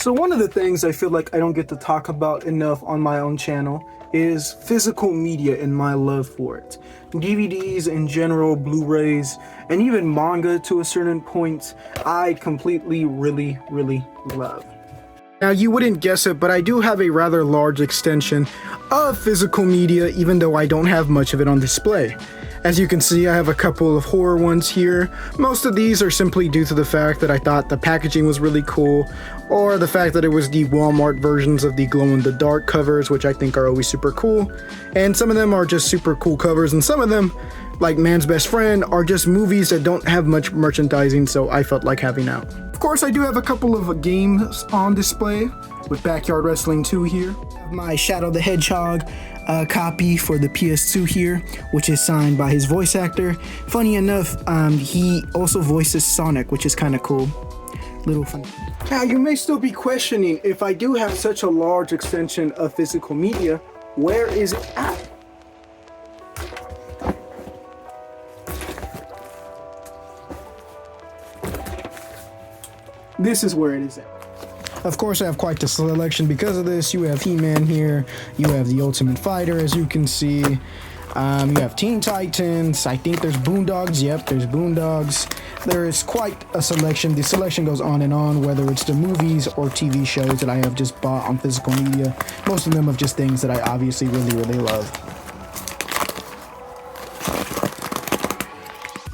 So one of the things I feel like I don't get to talk about enough on my own channel is physical media and my love for it. DVDs in general, Blu-rays, and even manga to a certain point, I completely really love. Now you wouldn't guess it, but I do have a rather large extension of physical media, even though I don't have much of it on display. As you can see, I have a couple of horror ones here. Most of these are simply due to the fact that I thought the packaging was really cool, or the fact that it was the Walmart versions of the glow-in-the-dark covers, which I think are always super cool. And some of them are just super cool covers, and some of them, like Man's Best Friend, are just movies that don't have much merchandising, so I felt like having out. Of course, I do have a couple of games on display, with Backyard Wrestling 2 here. I have my Shadow the Hedgehog copy for the PS2 here, which is signed by his voice actor. Funny enough, he also voices Sonic, which is kind of cool. Little fun. Now, you may still be questioning, if I do have such a large extension of physical media, where is it at? This is where it is at. Of course, I have quite the selection because of this. You have He-Man here, you have the Ultimate Fighter, as you can see. You have Teen Titans, I think there's Boondogs, yep, there's Boondogs. There is quite a selection. The selection goes on and on, whether it's the movies or TV shows that I have just bought on physical media. Most of them are just things that I obviously really love.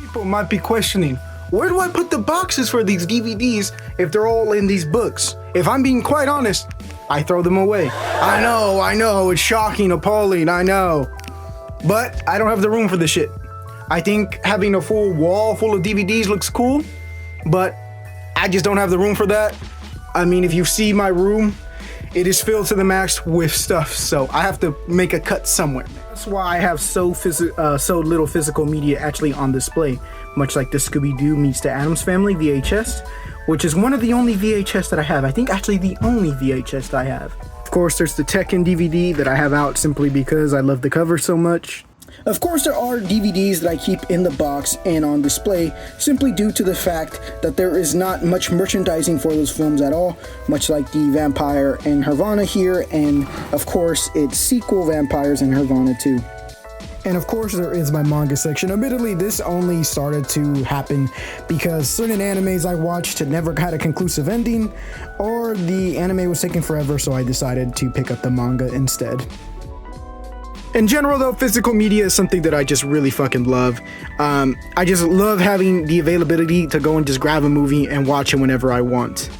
People might be questioning, where do I put the boxes for these DVDs if they're all in these books? If I'm being quite honest, I throw them away. I know, it's shocking, appalling, I know. But I don't have the room for this shit. I think having a full wall full of DVDs looks cool, but I just don't have the room for that. I mean, if you see my room, it is filled to the max with stuff, so I have to make a cut somewhere. That's why I have so little physical media actually on display, much like the Scooby-Doo Meets the Addams Family VHS, which is one of the only VHS that I have. I think actually the only VHS that I have. Of course, there's the Tekken DVD that I have out simply because I love the cover so much. Of course, there are DVDs that I keep in the box and on display simply due to the fact that there is not much merchandising for those films at all, much like the Vampire and Nirvana here, and of course its sequel Vampires and Nirvana 2. And of course there is my manga section. Admittedly, this only started to happen because certain animes I watched never had a conclusive ending, or the anime was taking forever, so I decided to pick up the manga instead. In general though, physical media is something that I just really fucking love. I just love having the availability to go and just grab a movie and watch it whenever I want.